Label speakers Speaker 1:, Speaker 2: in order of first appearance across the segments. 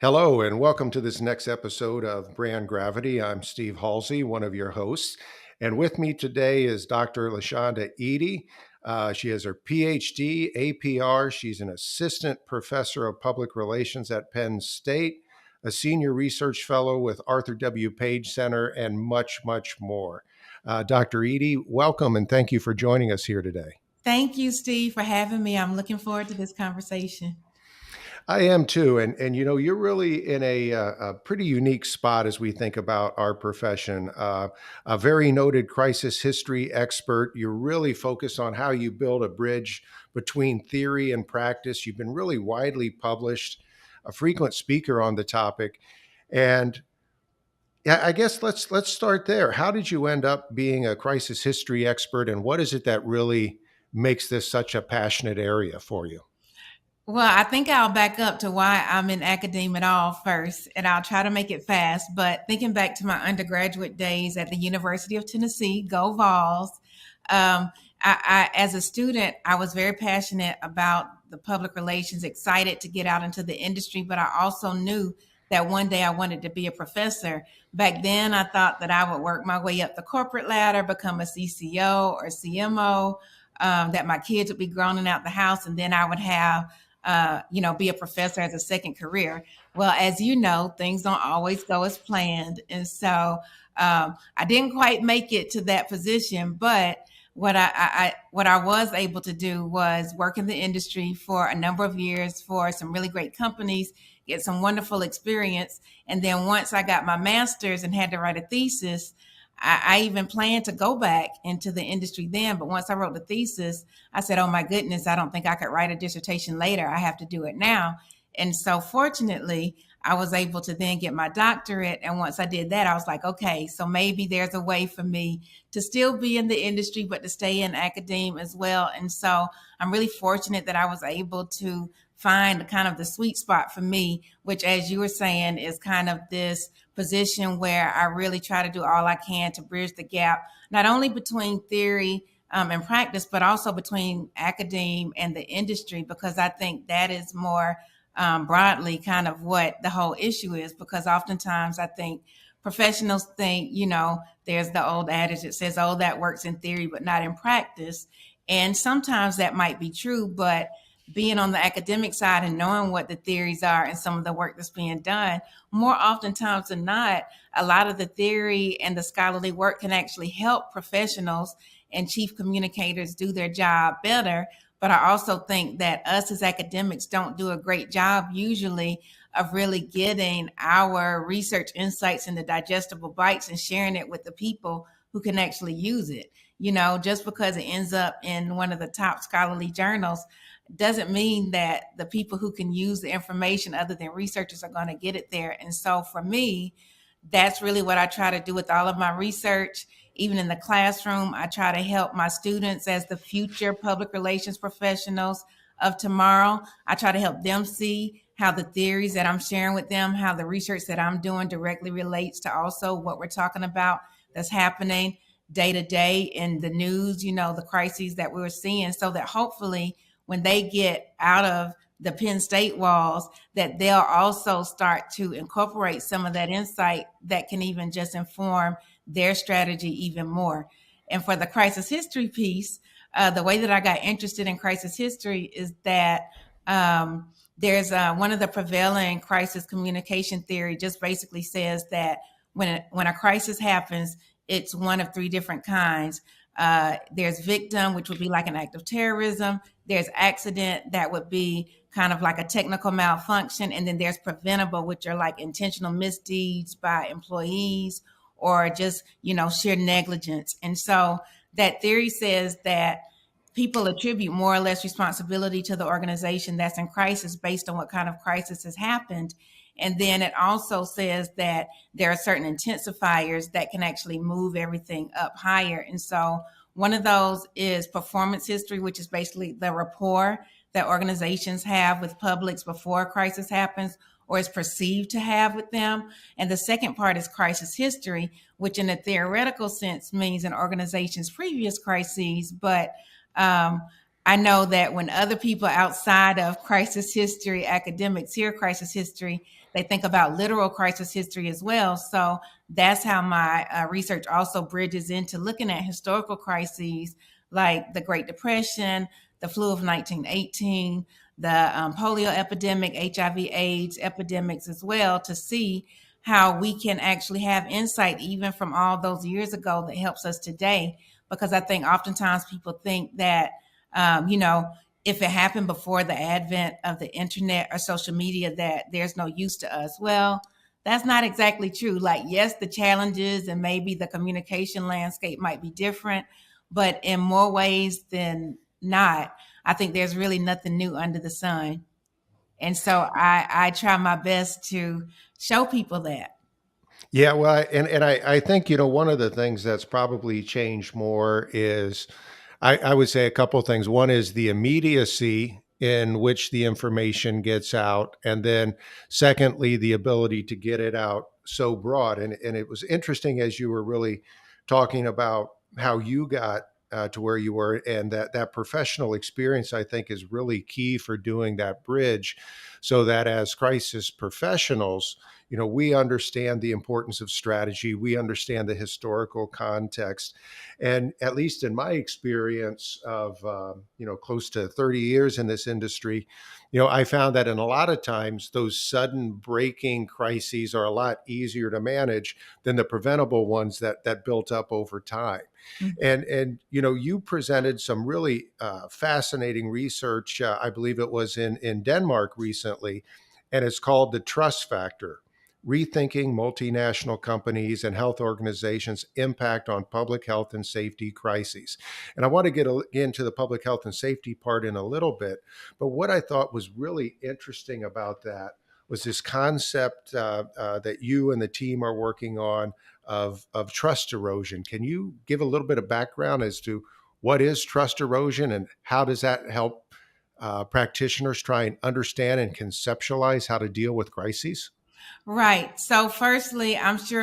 Speaker 1: Hello, and welcome to this next episode of Brand Gravity. I'm Steve Halsey, one of your hosts. And with me today is Dr. Lashonda Eaddy. She has her PhD, APR. She's an assistant professor of public relations at Penn State, a senior research fellow with Arthur W. Page Center, and much, much more. Dr. Eaddy, welcome and thank you for joining us here today.
Speaker 2: Thank you, Steve, for having me. I'm looking forward to this conversation.
Speaker 1: I am too, and you know you're really in a pretty unique spot as we think about our profession. A very noted crisis history expert. You're really focused on how you build a bridge between theory and practice. You've been really widely published, a frequent speaker on the topic, and yeah, I guess let's start there. How did you end up being a crisis history expert, and what is it that really makes this such a passionate area for you?
Speaker 2: Well, I think I'll back up to why I'm in academia at all first, and I'll try to make it fast. But thinking back to my undergraduate days at the University of Tennessee, go Vols, as a student, I was very passionate about the public relations, excited to get out into the industry, but I also knew that one day I wanted to be a professor. Back then, I thought that I would work my way up the corporate ladder, become a CCO or CMO, that my kids would be grown and out the house, and then I would have be a professor as a second career. Well, as you know, things don't always go as planned. And so I didn't quite make it to that position, but what I was able to do was work in the industry for a number of years for some really great companies, get some wonderful experience. And then once I got my master's and had to write a thesis, I even planned to go back into the industry then, but once I wrote the thesis, I said, oh my goodness, I don't think I could write a dissertation later. I have to do it now. And so fortunately, I was able to then get my doctorate. And once I did that, I was like, okay, so maybe there's a way for me to still be in the industry, but to stay in academia as well. And so I'm really fortunate that I was able to find kind of the sweet spot for me, which, as you were saying, is kind of this position where I really try to do all I can to bridge the gap, not only between theory and practice, but also between academia and the industry, because I think that is more broadly kind of what the whole issue is. Because oftentimes I think professionals think, there's the old adage that says, oh, that works in theory, but not in practice. And sometimes that might be true, but being on the academic side and knowing what the theories are and some of the work that's being done, more oftentimes than not, a lot of the theory and the scholarly work can actually help professionals and chief communicators do their job better. But I also think that us as academics don't do a great job usually of really getting our research insights into digestible bites and sharing it with the people who can actually use it. Just because it ends up in one of the top scholarly journals doesn't mean that the people who can use the information other than researchers are going to get it there. And so for me, that's really what I try to do with all of my research. Even in the classroom, I try to help my students as the future public relations professionals of tomorrow. I try to help them see how the theories that I'm sharing with them, how the research that I'm doing directly relates to also what we're talking about that's happening day to day in the news, the crises that we're seeing, so that hopefully when they get out of the Penn State walls, that they'll also start to incorporate some of that insight that can even just inform their strategy even more. And for the crisis history piece, the way that I got interested in crisis history is that there's one of the prevailing crisis communication theory just basically says that when a crisis happens, it's one of three different kinds. There's victim, which would be like an act of terrorism. There's accident, that would be kind of like a technical malfunction. And then there's preventable, which are like intentional misdeeds by employees or just, sheer negligence. And so that theory says that people attribute more or less responsibility to the organization that's in crisis based on what kind of crisis has happened. And then it also says that there are certain intensifiers that can actually move everything up higher. And so one of those is performance history, which is basically the rapport that organizations have with publics before a crisis happens or is perceived to have with them. And the second part is crisis history, which in a theoretical sense means an organization's previous crises, but I know that when other people outside of crisis history academics hear crisis history, they think about literal crisis history as well. So that's how my research also bridges into looking at historical crises like the Great Depression, the flu of 1918, the polio epidemic, HIV/AIDS epidemics as well, to see how we can actually have insight even from all those years ago that helps us today. Because I think oftentimes people think that you know, if it happened before the advent of the internet or social media, that there's no use to us. Well, that's not exactly true. Like, yes, the challenges and maybe the communication landscape might be different, but in more ways than not, I think there's really nothing new under the sun. And so I try my best to show people that.
Speaker 1: Yeah, well, I think, one of the things that's probably changed more is I would say a couple of things. One is the immediacy in which the information gets out, and then secondly, the ability to get it out so broad. And it was interesting as you were really talking about how you got to where you were, and that professional experience, I think, is really key for doing that bridge, so that as crisis professionals, we understand the importance of strategy, we understand the historical context, and at least in my experience of close to 30 years in this industry, I found that in a lot of times those sudden breaking crises are a lot easier to manage than the preventable ones that built up over time.
Speaker 2: Mhm.
Speaker 1: And you presented some really fascinating research. I believe it was in Denmark recently, and it's called the trust factor: rethinking multinational companies and health organizations' impact on public health and safety crises. And I want to get into the public health and safety part in a little bit, but what I thought was really interesting about that was this concept that you and the team are working on of trust erosion. Can you give a little bit of background as to what is trust erosion and how does that help practitioners try and understand and conceptualize how to deal with crises?
Speaker 2: Right. So, firstly, I'm sure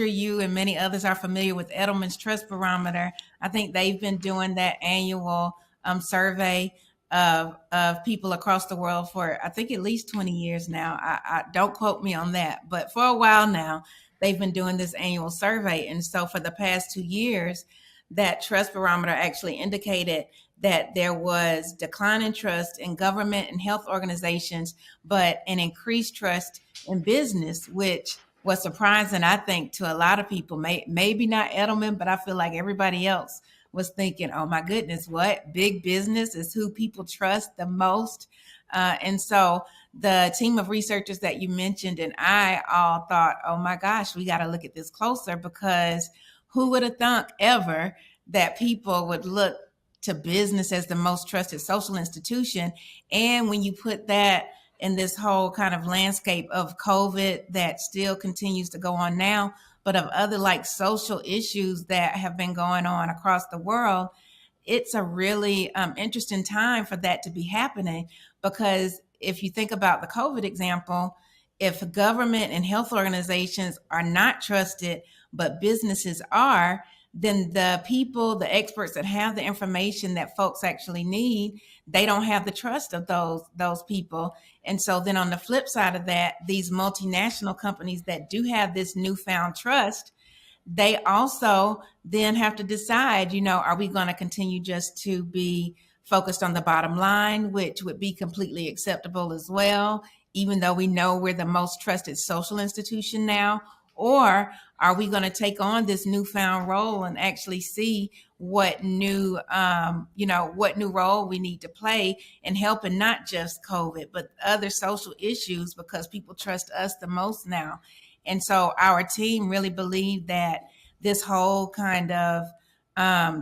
Speaker 2: you and many others are familiar with Edelman's Trust Barometer. I think they've been doing that annual survey of people across the world for, I think, at least 20 years now. I don't quote me on that, but for a while now, they've been doing this annual survey. And so, for the past 2 years, that trust barometer actually indicated that there was decline in trust in government and health organizations, but an increased trust in business, which was surprising, I think, to a lot of people. Maybe not Edelman, but I feel like everybody else was thinking, oh my goodness, what? Big business is who people trust the most. And so the team of researchers that you mentioned and I all thought, oh my gosh, we got to look at this closer, because who would have thunk ever that people would look to business as the most trusted social institution? And when you put that in this whole kind of landscape of COVID that still continues to go on now, but of other like social issues that have been going on across the world, it's a really interesting time for that to be happening. Because if you think about the COVID example, if government and health organizations are not trusted, but businesses are, then the people, the experts that have the information that folks actually need, they don't have the trust of those people. And so then on the flip side of that, these multinational companies that do have this newfound trust, they also then have to decide, are we going to continue just to be focused on the bottom line, which would be completely acceptable as well, even though we know we're the most trusted social institution now? Or are we going to take on this newfound role and actually see what new, what new role we need to play in helping not just COVID, but other social issues, because people trust us the most now? And so our team really believed that this whole kind of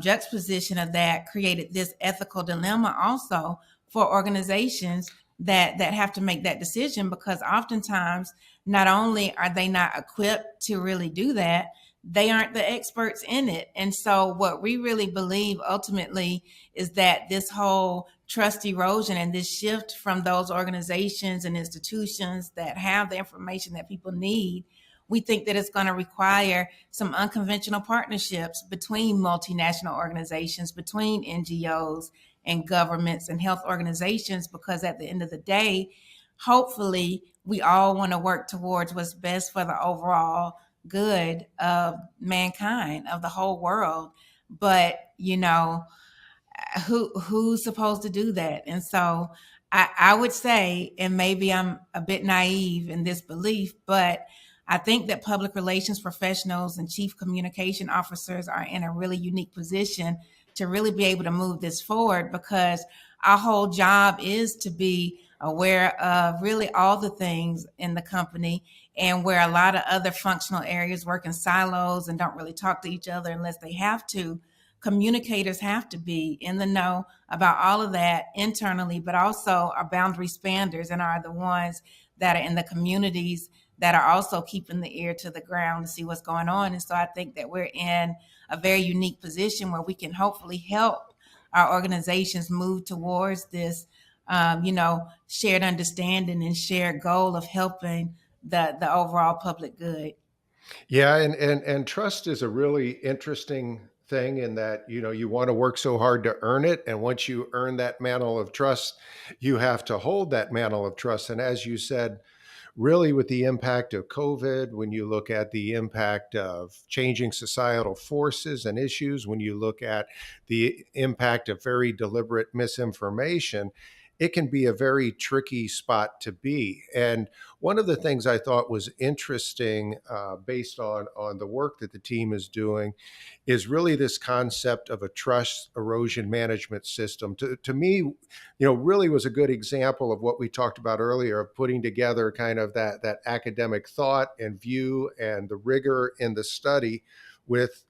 Speaker 2: juxtaposition of that created this ethical dilemma also for organizations that have to make that decision, because oftentimes not only are they not equipped to really do that, they aren't the experts in it. And so what we really believe ultimately is that this whole trust erosion and this shift from those organizations and institutions that have the information that people need, we think that it's going to require some unconventional partnerships between multinational organizations, between NGOs and governments and health organizations, because at the end of the day, hopefully we all want to work towards what's best for the overall good of mankind, of the whole world. But who's supposed to do that? And so I would say, and maybe I'm a bit naive in this belief, but I think that public relations professionals and chief communication officers are in a really unique position to really be able to move this forward, because our whole job is to be aware of really all the things in the company, and where a lot of other functional areas work in silos and don't really talk to each other unless they have to. Communicators have to be in the know about all of that internally, but also are boundary spanners and are the ones that are in the communities that are also keeping the ear to the ground to see what's going on. And so I think that we're in a very unique position where we can hopefully help our organizations move towards this, shared understanding and shared goal of helping the overall public good.
Speaker 1: Yeah, and trust is a really interesting thing in that, you want to work so hard to earn it, and once you earn that mantle of trust, you have to hold that mantle of trust. And as you said, really with the impact of COVID, when you look at the impact of changing societal forces and issues, when you look at the impact of very deliberate misinformation, it can be a very tricky spot to be. And one of the things I thought was interesting, based on the work that the team is doing, is really this concept of a trust erosion management system. To me, really was a good example of what we talked about earlier, of putting together kind of that academic thought and view and the rigor in the study with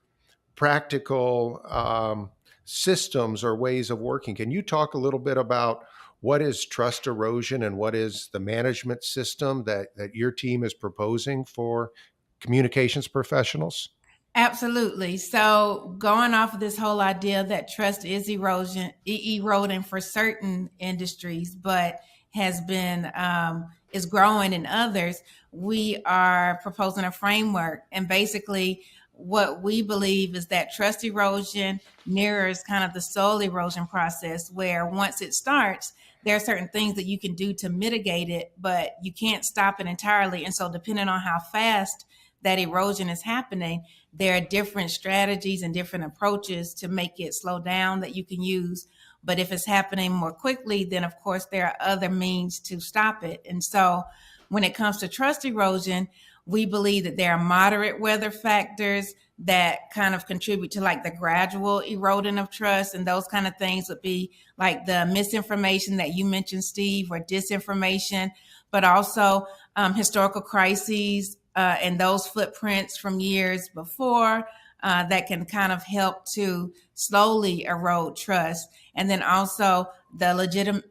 Speaker 1: practical systems or ways of working. Can you talk a little bit about what is trust erosion and what is the management system that your team is proposing for communications professionals?
Speaker 2: Absolutely. So going off of this whole idea that trust is eroding for certain industries, but has been is growing in others, we are proposing a framework. And basically what we believe is that trust erosion mirrors kind of the soul erosion process, where once it starts, there are certain things that you can do to mitigate it, but you can't stop it entirely. And so depending on how fast that erosion is happening, there are different strategies and different approaches to make it slow down that you can use. But if it's happening more quickly, then of course there are other means to stop it. And so when it comes to trust erosion, we believe that there are moderate weather factors that kind of contribute to like the gradual eroding of trust. And those kind of things would be like the misinformation that you mentioned, Steve, or disinformation, but also historical crises and those footprints from years before that can kind of help to slowly erode trust. And then also the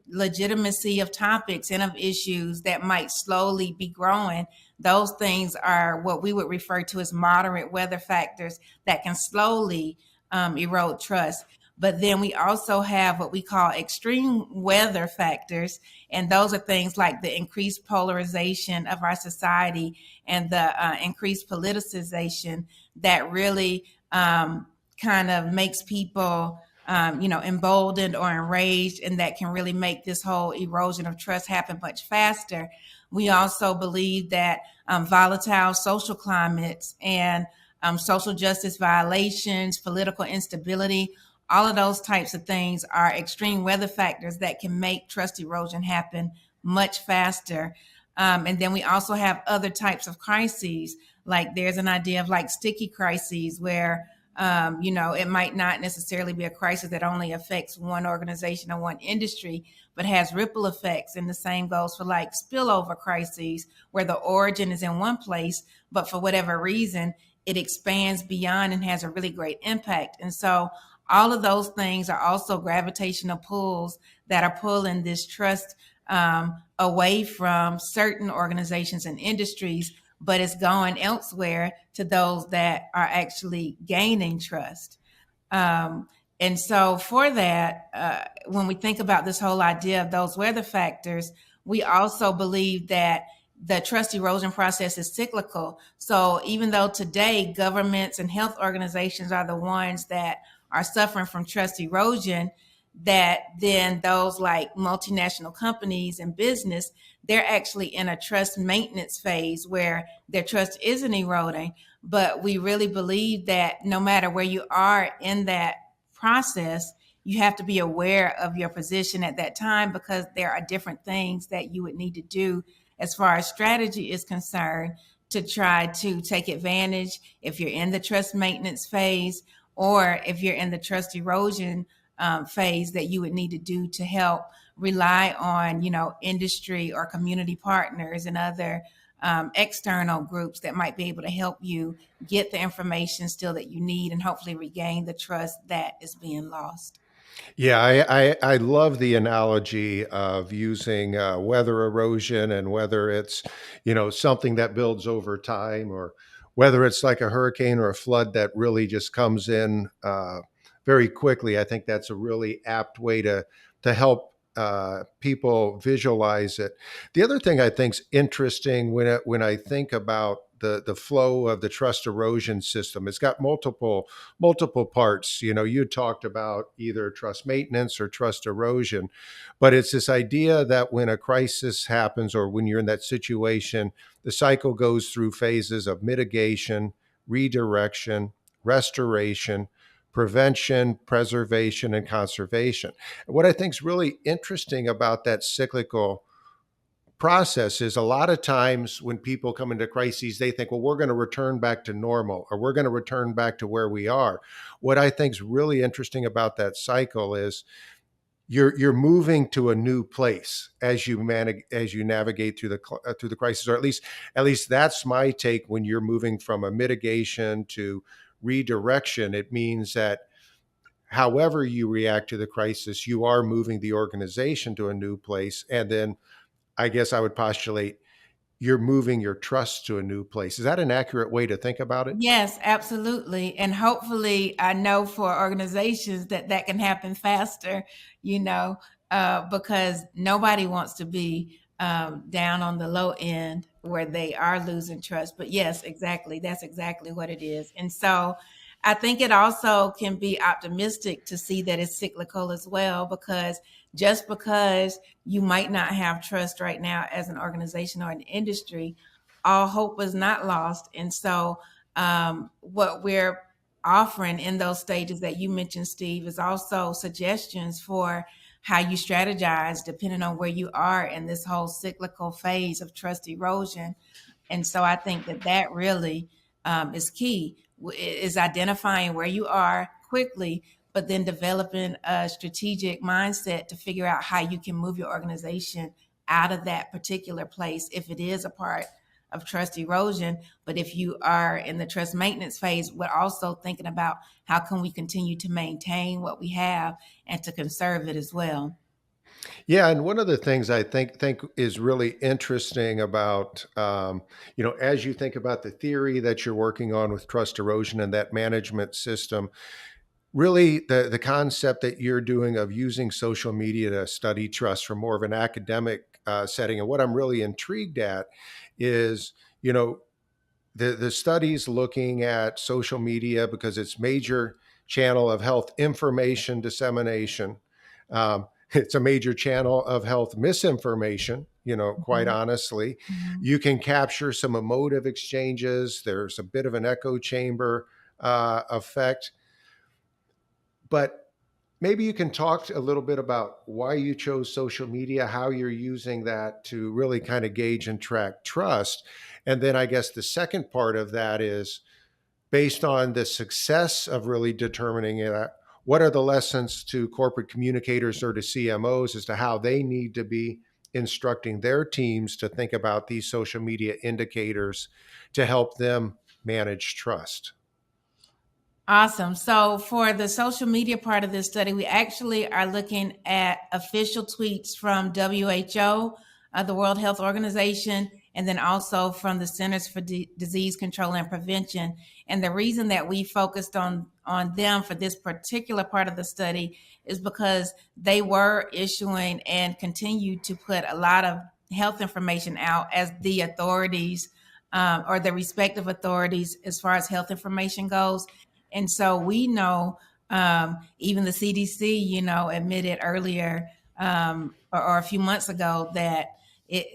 Speaker 2: legitimacy of topics and of issues that might slowly be growing. Those things are what we would refer to as moderate weather factors that can slowly erode trust. But then we also have what we call extreme weather factors. And those are things like the increased polarization of our society and the increased politicization that really kind of makes people, emboldened or enraged, and that can really make this whole erosion of trust happen much faster. We also believe that volatile social climates and social justice violations, political instability, all of those types of things are extreme weather factors that can make trust erosion happen much faster. And then we also have other types of crises, like there's an idea of like sticky crises where, it might not necessarily be a crisis that only affects one organization or one industry, but has ripple effects. And the same goes for like spillover crises, where the origin is in one place, but for whatever reason, it expands beyond and has a really great impact. And so all of those things are also gravitational pulls that are pulling this trust away from certain organizations and industries, but it's going elsewhere to those that are actually gaining trust. And so for that, when we think about this whole idea of those weather factors, we also believe that the trust erosion process is cyclical. So even though today governments and health organizations are the ones that are suffering from trust erosion, that then those like multinational companies and business, they're actually in a trust maintenance phase where their trust isn't eroding. But we really believe that no matter where you are in that process, you have to be aware of your position at that time, because there are different things that you would need to do as far as strategy is concerned to try to take advantage if you're in the trust maintenance phase, or if you're in the trust erosion phase, that you would need to do to help rely on, industry or community partners and other external groups that might be able to help you get the information still that you need and hopefully regain the trust that is being lost.
Speaker 1: Yeah, I love the analogy of using weather erosion, and whether it's, something that builds over time, or whether it's like a hurricane or a flood that really just comes in very quickly. I think that's a really apt way to help people visualize it. The other thing I think's interesting when I think about the flow of the trust erosion system, it's got multiple parts. You talked about either trust maintenance or trust erosion, but it's this idea that when a crisis happens, or when you're in that situation, the cycle goes through phases of mitigation, redirection, restoration, prevention, preservation, and conservation. What I think is really interesting about that cyclical process is, a lot of times when people come into crises, they think, well, we're going to return back to normal, or we're going to return back to where we are. What I think is really interesting about that cycle is, you're moving to a new place as you navigate through the crisis, or at least that's my take. When you're moving from a mitigation to redirection, it means that however you react to the crisis, you are moving the organization to a new place. And then I guess I would postulate you're moving your trust to a new place. Is that an accurate way to think about it?
Speaker 2: Yes, absolutely. And hopefully, I know for organizations that that can happen faster, you know, because nobody wants to be down on the low end where they are losing trust. But yes, exactly. That's exactly what it is. And so I think it also can be optimistic to see that it's cyclical as well, because just because you might not have trust right now as an organization or an industry, all hope is not lost. And so, what we're offering in those stages that you mentioned, Steve, is also suggestions for how you strategize depending on where you are in this whole cyclical phase of trust erosion. And so I think that that really is key, is identifying where you are quickly, but then developing a strategic mindset to figure out how you can move your organization out of that particular place if it is a part of trust erosion. But if you are in the trust maintenance phase, we're also thinking about how can we continue to maintain what we have and to conserve it as well.
Speaker 1: Yeah, and one of the things I think is really interesting about, as you think about the theory that you're working on with trust erosion and that management system, really the concept that you're doing of using social media to study trust from more of an academic setting. And what I'm really intrigued at is, the studies looking at social media, because it's major channel of health information dissemination. It's a major channel of health misinformation, quite
Speaker 2: Mhm.
Speaker 1: honestly.
Speaker 2: Mhm.
Speaker 1: You can capture some emotive exchanges. There's a bit of an echo chamber effect. But maybe you can talk a little bit about why you chose social media, how you're using that to really kind of gauge and track trust. And then I guess the second part of that is, based on the success of really determining it, what are the lessons to corporate communicators or to CMOs as to how they need to be instructing their teams to think about these social media indicators to help them manage trust?
Speaker 2: Awesome. So, for the social media part of this study, we actually are looking at official tweets from WHO, the World Health Organization, and then also from the Centers for Disease Control and Prevention. And the reason that we focused on them for this particular part of the study is because they were issuing and continue to put a lot of health information out as the authorities, or the respective authorities as far as health information goes. And so we know Even the CDC, admitted earlier, or a few months ago, that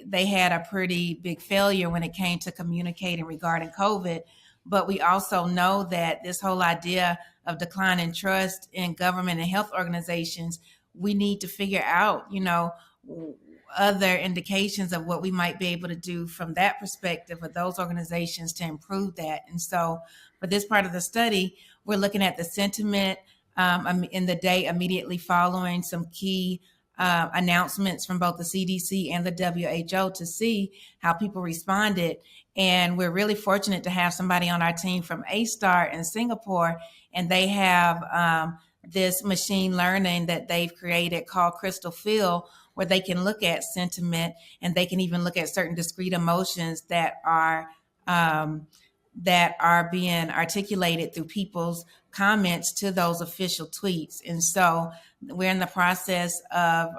Speaker 2: they had a pretty big failure when it came to communicating regarding COVID. But we also know that this whole idea of declining trust in government and health organizations, we need to figure out, other indications of what we might be able to do from that perspective of those organizations to improve that. And so for this part of the study, we're looking at the sentiment in the day immediately following some key announcements from both the CDC and the WHO to see how people responded. And we're really fortunate to have somebody on our team from A-Star in Singapore, and they have this machine learning that they've created called Crystal Field, where they can look at sentiment and they can even look at certain discrete emotions that are being articulated through people's comments to those official tweets. And so we're in the process of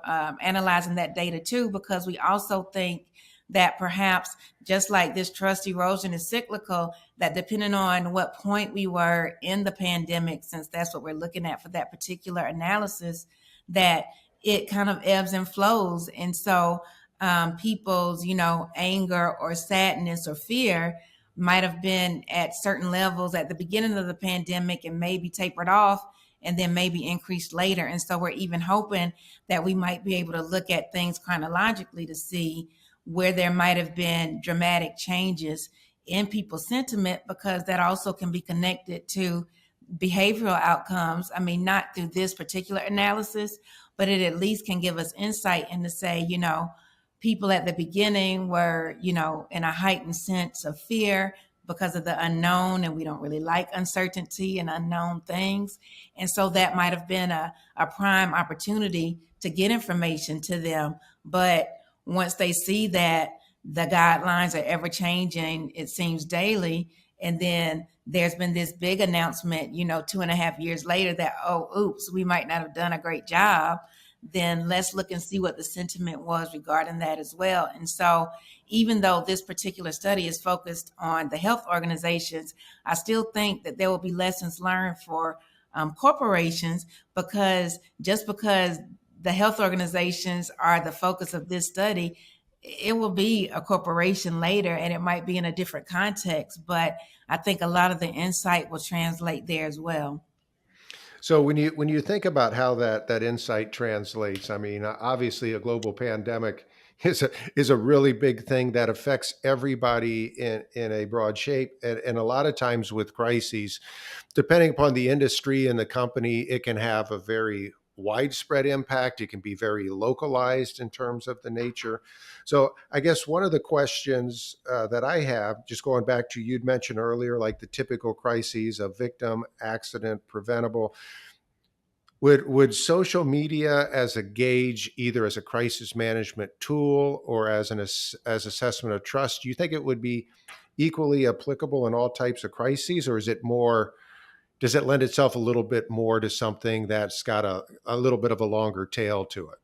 Speaker 2: analyzing that data too, because we also think that perhaps just like this trust erosion is cyclical, that depending on what point we were in the pandemic, since that's what we're looking at for that particular analysis, that it kind of ebbs and flows. And so people's, anger or sadness or fear might have been at certain levels at the beginning of the pandemic and maybe tapered off and then maybe increased later. And so we're even hoping that we might be able to look at things chronologically to see where there might have been dramatic changes in people's sentiment, because that also can be connected to behavioral outcomes. I mean, not through this particular analysis, but it at least can give us insight into say, people at the beginning were, in a heightened sense of fear because of the unknown, and we don't really like uncertainty and unknown things. And so that might have been a prime opportunity to get information to them. But once they see that the guidelines are ever changing, it seems daily, and then there's been this big announcement, 2.5 years later that, oh, oops, we might not have done a great job, then let's look and see what the sentiment was regarding that as well. And so even though this particular study is focused on the health organizations, I still think that there will be lessons learned for corporations, because just because the health organizations are the focus of this study, it will be a corporation later, and it might be in a different context, but I think a lot of the insight will translate there as well.
Speaker 1: So when you think about how that insight translates, I mean, obviously a global pandemic is a really big thing that affects everybody in a broad shape, and a lot of times with crises, depending upon the industry and the company, it can have a very widespread impact. It can be very localized in terms of the nature. So I guess one of the questions that I have, just going back to you'd mentioned earlier, like the typical crises of victim, accident, preventable. Would social media as a gauge, either as a crisis management tool or as as assessment of trust, do you think it would be equally applicable in all types of crises, or is it more? Does it lend itself a little bit more to something that's got a little bit of a longer tail to it?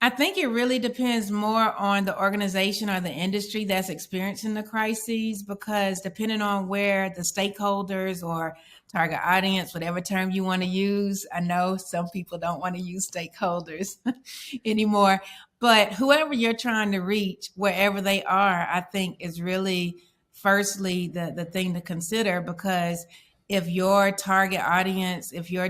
Speaker 2: I think it really depends more on the organization or the industry that's experiencing the crises, because depending on where the stakeholders or target audience, whatever term you want to use, I know some people don't want to use stakeholders anymore, but whoever you're trying to reach, wherever they are, I think is really firstly the thing to consider, because if your target audience, if your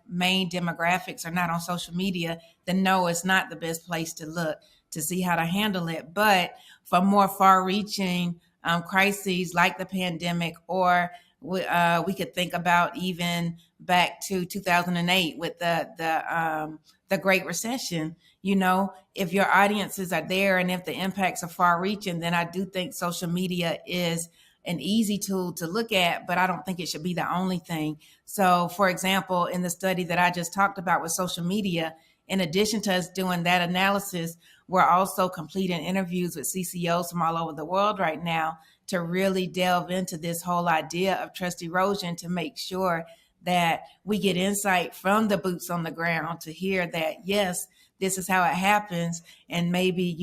Speaker 2: main demographics are not on social media, then no, it's not the best place to look to see how to handle it. But for more far-reaching crises like the pandemic, or we could think about even back to 2008 with the Great Recession. If your audiences are there and if the impacts are far-reaching, then I do think social media is an easy tool to look at, but I don't think it should be the only thing. So, for example, in the study that I just talked about with social media, in addition to us doing that analysis, we're also completing interviews with CCOs from all over the world right now to really delve into this whole idea of trust erosion, to make sure that we get insight from the boots on the ground to hear that, yes, this is how it happens. And maybe,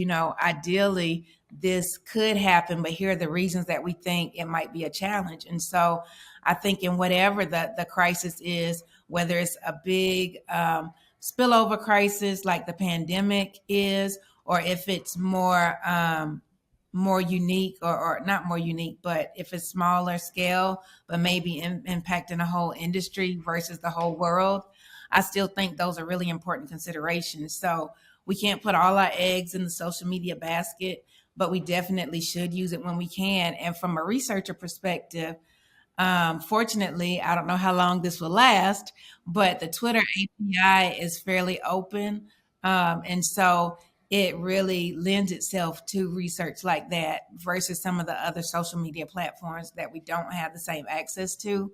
Speaker 2: ideally, this could happen, but here are the reasons that we think it might be a challenge. And so I think in whatever the crisis is, whether it's a big spillover crisis like the pandemic is, or if it's more unique, or not more unique, but if it's smaller scale, but maybe impacting a whole industry versus the whole world. I still think those are really important considerations. So we can't put all our eggs in the social media basket, but we definitely should use it when we can. And from a researcher perspective, fortunately, I don't know how long this will last, but the Twitter API is fairly open. And so it really lends itself to research like that versus some of the other social media platforms that we don't have the same access to.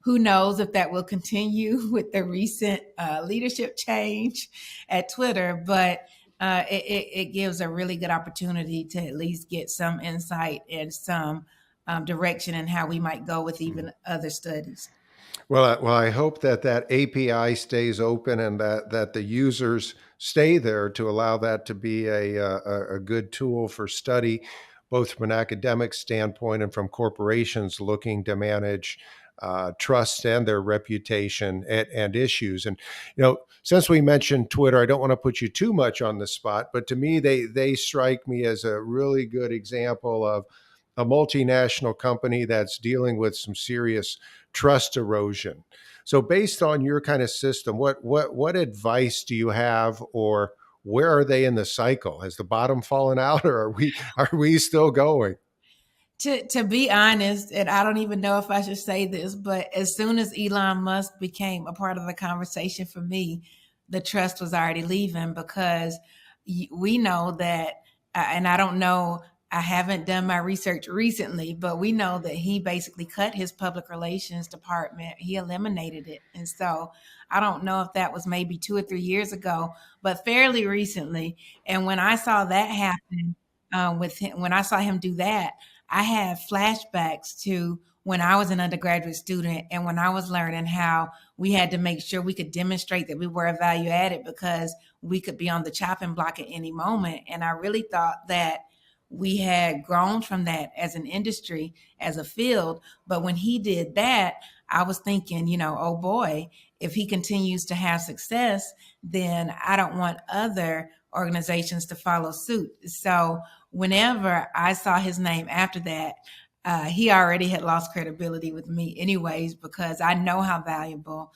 Speaker 2: Who knows if that will continue with the recent leadership change at Twitter, but it gives a really good opportunity to at least get some insight and some direction in how we might go with even other studies.
Speaker 1: Well, I hope that that API stays open and that the users stay there to allow that to be a good tool for study, both from an academic standpoint and from corporations looking to manage trust and their reputation and issues. And since we mentioned Twitter, I don't want to put you too much on the spot, but to me, they strike me as a really good example of a multinational company that's dealing with some serious trust erosion. So, based on your kind of system, what advice do you have, or where are they in the cycle? Has the bottom fallen out, or are we still going?
Speaker 2: To be honest, and I don't even know if I should say this, but as soon as Elon Musk became a part of the conversation for me, the trust was already leaving because we know that, and I don't know, I haven't done my research recently, but we know that he basically cut his public relations department. He eliminated it. And so I don't know if that was maybe 2 or 3 years ago, but fairly recently. And when I saw that happen, with him, when I saw him do that, I had flashbacks to when I was an undergraduate student and when I was learning how we had to make sure we could demonstrate that we were value added because we could be on the chopping block at any moment. And I really thought that we had grown from that as an industry, as a field. But when he did that, I was thinking, oh boy, if he continues to have success, then I don't want other organizations to follow suit. So whenever I saw his name after that, he already had lost credibility with me, anyways, because I know how valuable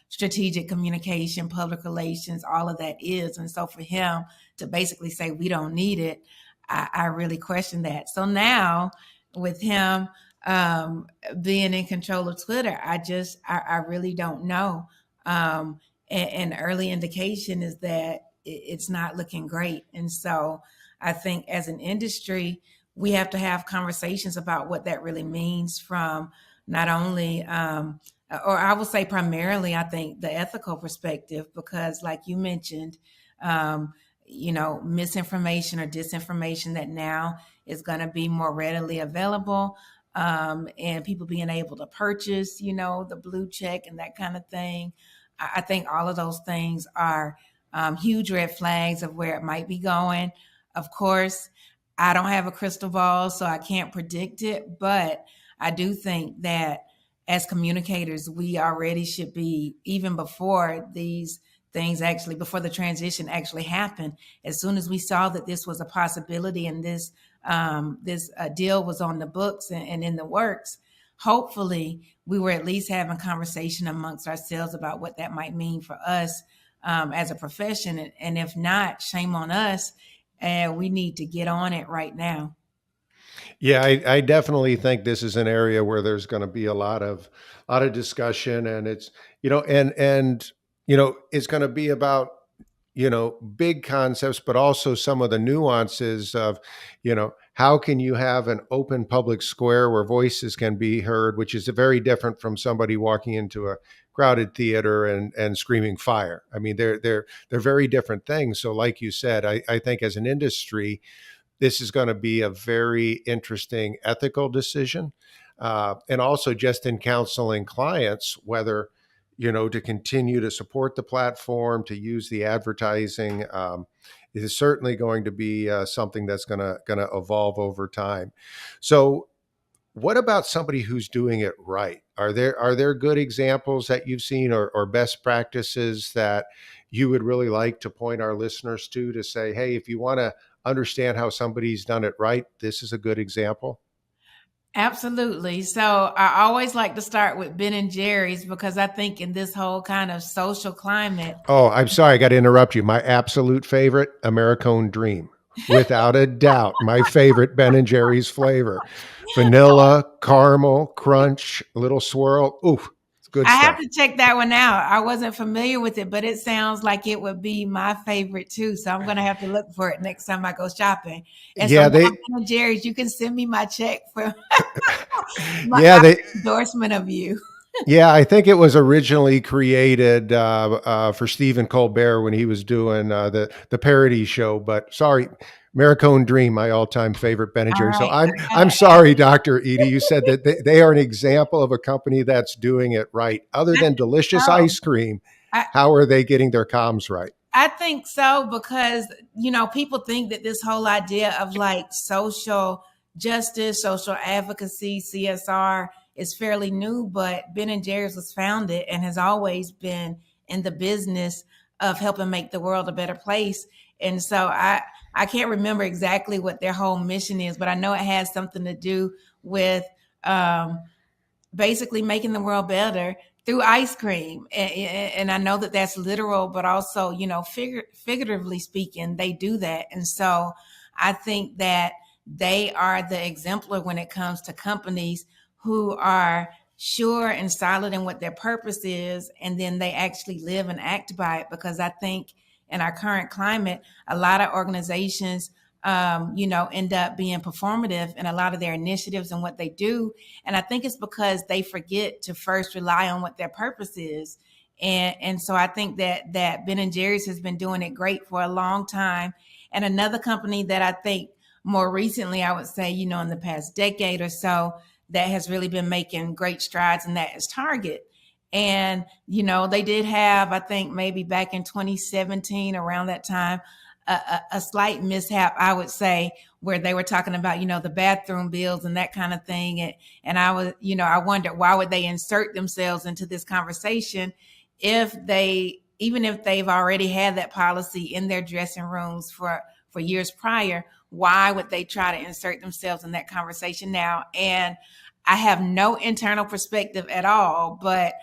Speaker 2: strategic communication, public relations, all of that is. And so for him to basically say we don't need it, I really question that. So now with him being in control of Twitter, I really don't know. And early indication is that it's not looking great. And so I think as an industry, we have to have conversations about what that really means from not only, or I will say primarily, I think the ethical perspective, because like you mentioned, misinformation or disinformation that now is going to be more readily available, and people being able to purchase, the blue check and that kind of thing. I think all of those things are huge red flags of where it might be going. Of course, I don't have a crystal ball, so I can't predict it, but I do think that as communicators, we already should be, even before these things actually, before the transition actually happened, as soon as we saw that this was a possibility and this deal was on the books and in the works, hopefully we were at least having conversation amongst ourselves about what that might mean for us as a profession. And if not, shame on us. And we need to get on it right now.
Speaker 1: Yeah, I definitely think this is an area where there's going to be a lot of discussion, and it's it's going to be about big concepts, but also some of the nuances of how can you have an open public square where voices can be heard, which is very different from somebody walking into a crowded theater and screaming fire. I mean, they're very different things. So, like you said, I think as an industry, this is going to be a very interesting ethical decision. And also just in counseling clients, whether, to continue to support the platform, to use the advertising, is certainly going to be something that's going to evolve over time. So What about somebody who's doing it right? Are there good examples that you've seen, or best practices that you would really like to point our listeners to say, hey, if you want to understand how somebody's done it right, this is a good example?
Speaker 2: Absolutely. So I always like to start with Ben and Jerry's because I think in this whole kind of social climate,
Speaker 1: Oh, I'm sorry, I got to interrupt you. My absolute favorite, Americone Dream. Without a doubt, my favorite Ben and Jerry's flavor. Vanilla, caramel, crunch, little swirl. Ooh, it's good
Speaker 2: I have
Speaker 1: stuff.
Speaker 2: to check that one out. I wasn't familiar with it, but it sounds like it would be my favorite too. So I'm going to have to look for it next time I go shopping. And so
Speaker 1: Yeah,
Speaker 2: now,
Speaker 1: they
Speaker 2: Ben and Jerry's, you can send me my check for my
Speaker 1: yeah, they
Speaker 2: endorsement of you.
Speaker 1: Yeah, I think it was originally created for Stephen Colbert when he was doing the parody show. But sorry, Maricone Dream, my all time favorite Ben and
Speaker 2: All
Speaker 1: Jerry. So
Speaker 2: right. I got
Speaker 1: I'm
Speaker 2: to add
Speaker 1: sorry, Dr. Edie. You said that they are an example of a company that's doing it right. Other
Speaker 2: I
Speaker 1: than
Speaker 2: think
Speaker 1: delicious
Speaker 2: so.
Speaker 1: ice cream,
Speaker 2: I,
Speaker 1: how are they getting their comms right?
Speaker 2: I think so because, people think that this whole idea of like social justice, social advocacy, CSR is fairly new, but Ben and Jerry's was founded and has always been in the business of helping make the world a better place. And so I can't remember exactly what their whole mission is, but I know it has something to do with um, basically making the world better through ice cream. And I know that that's literal, but also, figuratively speaking, they do that. And so I think that they are the exemplar when it comes to companies who are sure and solid in what their purpose is. And then they actually live and act by it. Because I think in our current climate, a lot of organizations end up being performative in a lot of their initiatives and what they do. And I think it's because they forget to first rely on what their purpose is. And so I think that Ben and Jerry's has been doing it great for a long time. And another company that I think more recently, I would say, in the past decade or so, that has really been making great strides, and that is Target. And, they did have, I think maybe back in 2017, around that time, a slight mishap, I would say, where they were talking about, the bathroom bills and that kind of thing. And I was, I wondered why would they insert themselves into this conversation even if they've already had that policy in their dressing rooms for years prior, why would they try to insert themselves in that conversation now? And I have no internal perspective at all, but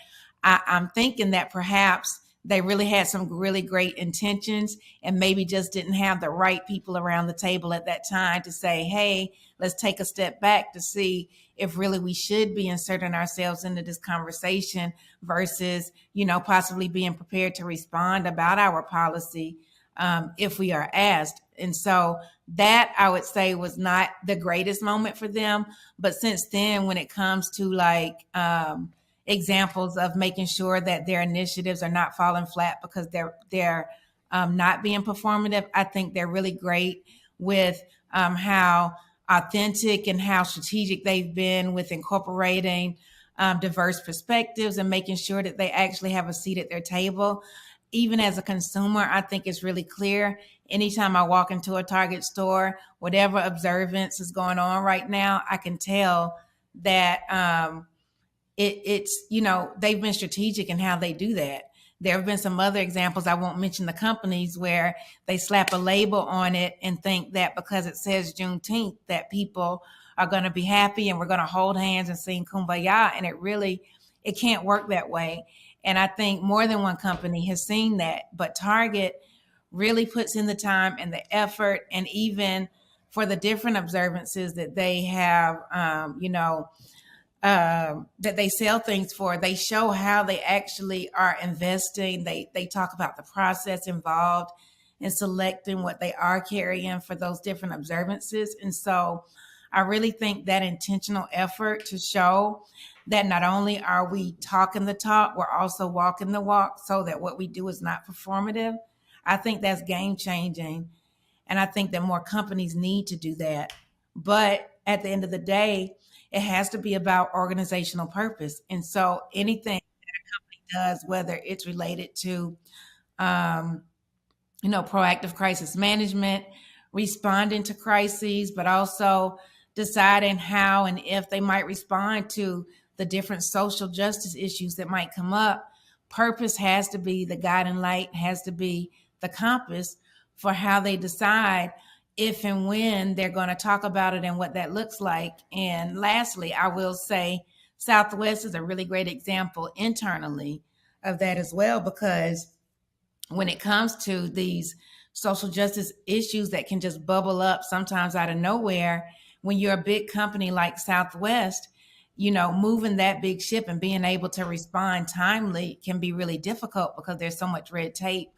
Speaker 2: I'm thinking that perhaps they really had some really great intentions and maybe just didn't have the right people around the table at that time to say, hey, let's take a step back to see if really we should be inserting ourselves into this conversation versus, possibly being prepared to respond about our policy if we are asked. And so that I would say was not the greatest moment for them. But since then, when it comes to like, examples of making sure that their initiatives are not falling flat because they're not being performative. I think they're really great with how authentic and how strategic they've been with incorporating diverse perspectives and making sure that they actually have a seat at their table. Even as a consumer, I think it's really clear. Anytime I walk into a Target store, whatever observance is going on right now, I can tell that it's they've been strategic in how they do that. There have been some other examples, I won't mention the companies, where they slap a label on it and think that because it says Juneteenth that people are going to be happy and we're going to hold hands and sing kumbaya, and it can't work that way. And I think more than one company has seen that, but Target really puts in the time and the effort. And even for the different observances that they have, that they sell things for, they show how they actually are investing. They talk about the process involved in selecting what they are carrying for those different observances. And so I really think that intentional effort to show that not only are we talking the talk, we're also walking the walk, so that what we do is not performative. I think that's game changing. And I think that more companies need to do that. But at the end of the day, it has to be about organizational purpose. And so anything it does, whether it's related to, um, proactive crisis management, responding to crises, but also deciding how and if they might respond to the different social justice issues that might come up, purpose has to be the guiding light, has to be the compass for how they decide if and when they're going to talk about it and what that looks like. And lastly, I will say Southwest is a really great example internally of that as well, because when it comes to these social justice issues that can just bubble up sometimes out of nowhere, when you're a big company like Southwest, moving that big ship and being able to respond timely can be really difficult because there's so much red tape.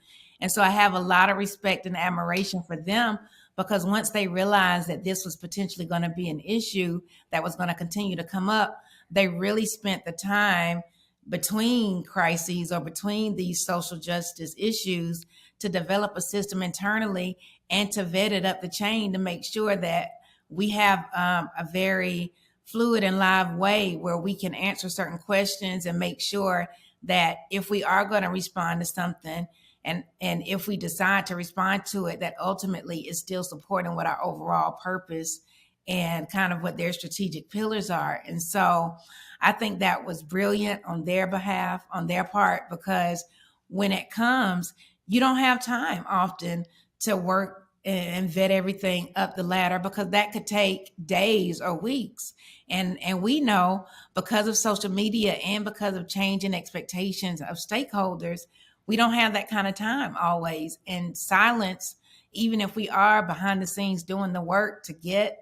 Speaker 2: And so I have a lot of respect and admiration for them, because once they realized that this was potentially going to be an issue that was going to continue to come up, they really spent the time between crises or between these social justice issues to develop a system internally and to vet it up the chain to make sure that we have a very fluid and live way where we can answer certain questions and make sure that if we are going to respond to something, and if we decide to respond to it, that ultimately is still supporting what our overall purpose and kind of what their strategic pillars are. And so I think that was brilliant on their behalf, on their part, because when it comes, you don't have time often to work and vet everything up the ladder, because that could take days or weeks. And we know, because of social media and because of changing expectations of stakeholders, we don't have that kind of time always. And silence, even if we are behind the scenes doing the work to get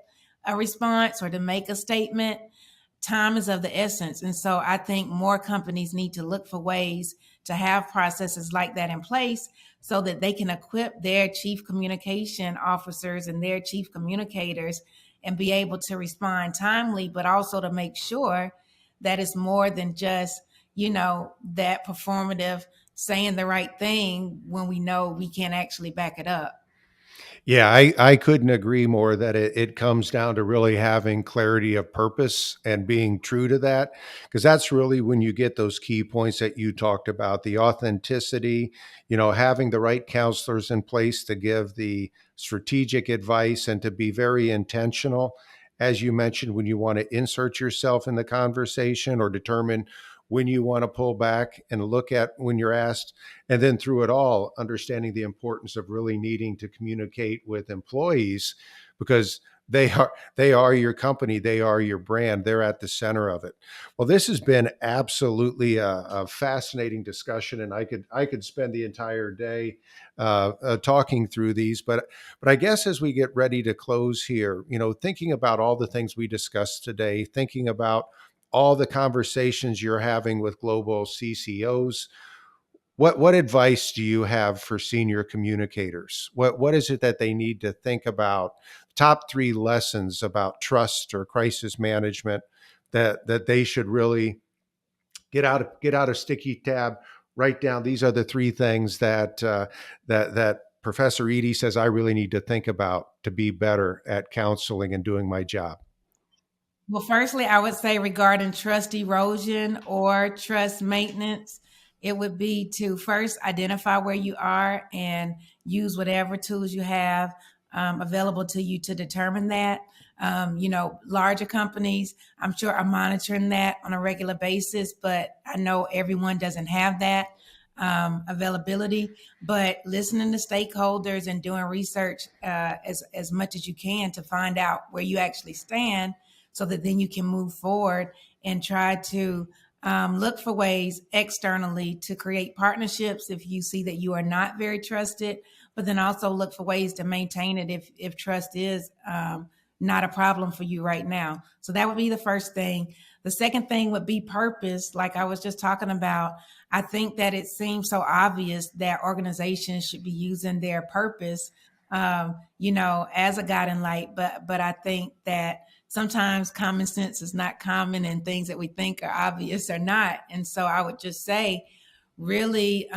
Speaker 2: a response or to make a statement, time is of the essence. And so I think more companies need to look for ways to have processes like that in place so that they can equip their chief communication officers and their chief communicators and be able to respond timely, but also to make sure that it's more than just, that performative saying the right thing when we know we can't actually back it up.
Speaker 1: Yeah, I couldn't agree more that it comes down to really having clarity of purpose and being true to that, because that's really when you get those key points that you talked about, the authenticity, having the right counselors in place to give the strategic advice and to be very intentional, as you mentioned, when you want to insert yourself in the conversation or determine when you want to pull back and look at when you're asked, and then through it all understanding the importance of really needing to communicate with employees, because they are your company, they are your brand, they're at the center of it. Well, this has been absolutely a fascinating discussion, and I could spend the entire day talking through these, but I guess as we get ready to close here, thinking about all the things we discussed today, thinking about all the conversations you're having with global CCOs, what advice do you have for senior communicators? What is it that they need to think about? Top three lessons about trust or crisis management that they should really get out a sticky tab, write down. These are the three things that Professor Eaddy says I really need to think about to be better at counseling and doing my job.
Speaker 2: Well, firstly, I would say regarding trust erosion or trust maintenance, it would be to first identify where you are and use whatever tools you have available to you to determine that. Larger companies, I'm sure, are monitoring that on a regular basis, but I know everyone doesn't have that availability. But listening to stakeholders and doing research as much as you can to find out where you actually stand, so that then you can move forward and try to look for ways externally to create partnerships if you see that you are not very trusted, but then also look for ways to maintain it if trust is not a problem for you right now. So that would be the first thing. The second thing would be purpose, like I was just talking about. I think that it seems so obvious that organizations should be using their purpose, as a guiding light, but I think that sometimes common sense is not common, and things that we think are obvious are not. And so I would just say, really,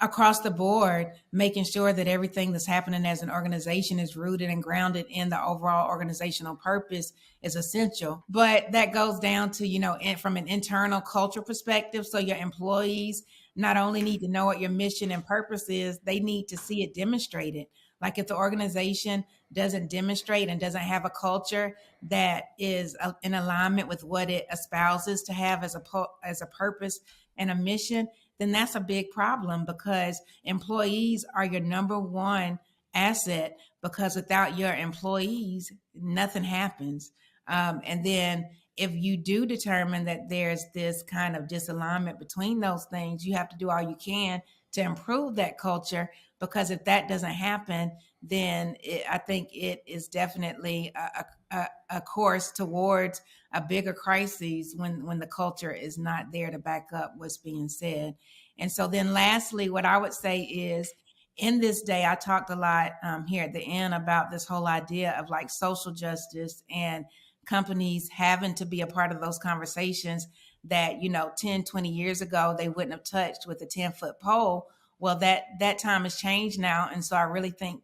Speaker 2: across the board, making sure that everything that's happening as an organization is rooted and grounded in the overall organizational purpose is essential. But that goes down to, from an internal culture perspective. So your employees not only need to know what your mission and purpose is, they need to see it demonstrated. Like if the organization doesn't demonstrate and doesn't have a culture that is in alignment with what it espouses to have as as a purpose and a mission, then that's a big problem, because employees are your number one asset, because without your employees, nothing happens. And then if you do determine that there's this kind of disalignment between those things, you have to do all you can to improve that culture. Because if that doesn't happen, then I think it is definitely a course towards a bigger crisis when the culture is not there to back up what's being said. And so then lastly, what I would say is, in this day, I talked a lot here at the end about this whole idea of like social justice and companies having to be a part of those conversations that, 10, 20 years ago, they wouldn't have touched with a 10-foot pole. Well, that time has changed now. And so I really think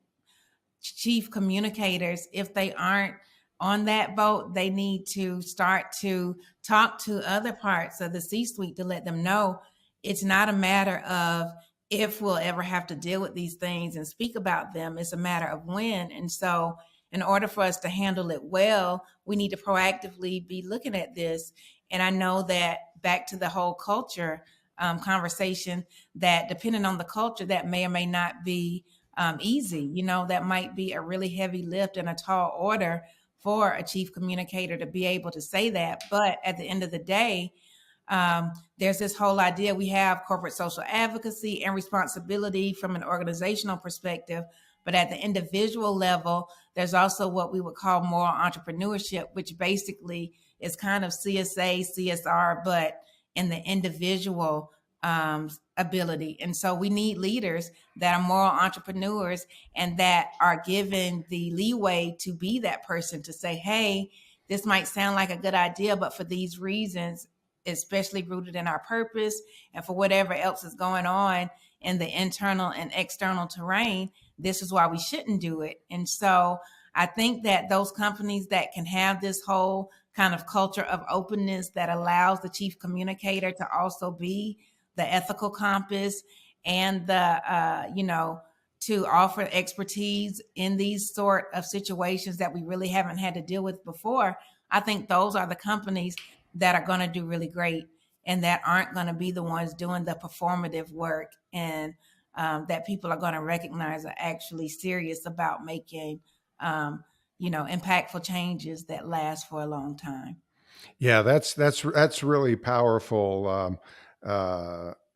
Speaker 2: chief communicators, if they aren't on that boat, they need to start to talk to other parts of the C suite to let them know it's not a matter of if we'll ever have to deal with these things and speak about them. It's a matter of when. And so, in order for us to handle it well, we need to proactively be looking at this. And I know that, back to the whole culture conversation, that depending on the culture, that may or may not be easy. That might be a really heavy lift and a tall order for a chief communicator to be able to say that. But at the end of the day, there's this whole idea we have corporate social advocacy and responsibility from an organizational perspective. But at the individual level, there's also what we would call moral entrepreneurship, which basically is kind of CSA, CSR, but in the individual ability. And so we need leaders that are moral entrepreneurs and that are given the leeway to be that person to say, hey, this might sound like a good idea, but for these reasons, especially rooted in our purpose and for whatever else is going on in the internal and external terrain, this is why we shouldn't do it. And so I think that those companies that can have this whole kind of culture of openness that allows the chief communicator to also be the ethical compass and to offer expertise in these sort of situations that we really haven't had to deal with before. I think those are the companies that are going to do really great, and that aren't going to be the ones doing the performative work, and that people are going to recognize are actually serious about making, impactful changes that last for a long time.
Speaker 1: Yeah, that's really powerful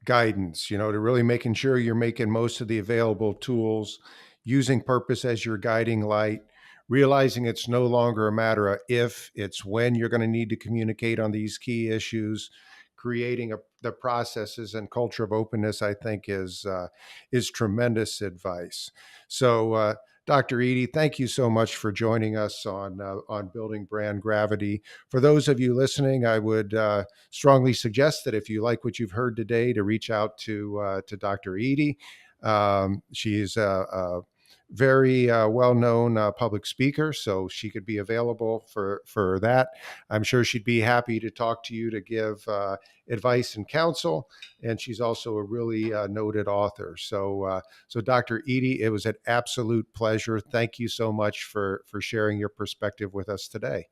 Speaker 1: guidance. To really making sure you're making most of the available tools, using purpose as your guiding light, realizing it's no longer a matter of if, it's when you're going to need to communicate on these key issues. Creating the processes and culture of openness, I think, is tremendous advice. So, Dr. Eaddy, thank you so much for joining us on building brand gravity. For those of you listening, I would strongly suggest that if you like what you've heard today, to reach out to Dr. Eaddy. She's a very well-known public speaker, so she could be available for that. I'm sure she'd be happy to talk to you to give advice and counsel. And she's also a really noted author. So Dr. Eaddy, it was an absolute pleasure. Thank you so much for sharing your perspective with us today.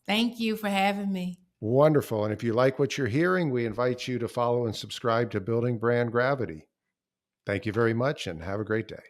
Speaker 2: Thank you for having me.
Speaker 1: Wonderful. And if you like what you're hearing, we invite you to follow and subscribe to Building Brand Gravity. Thank you very much and have a great day.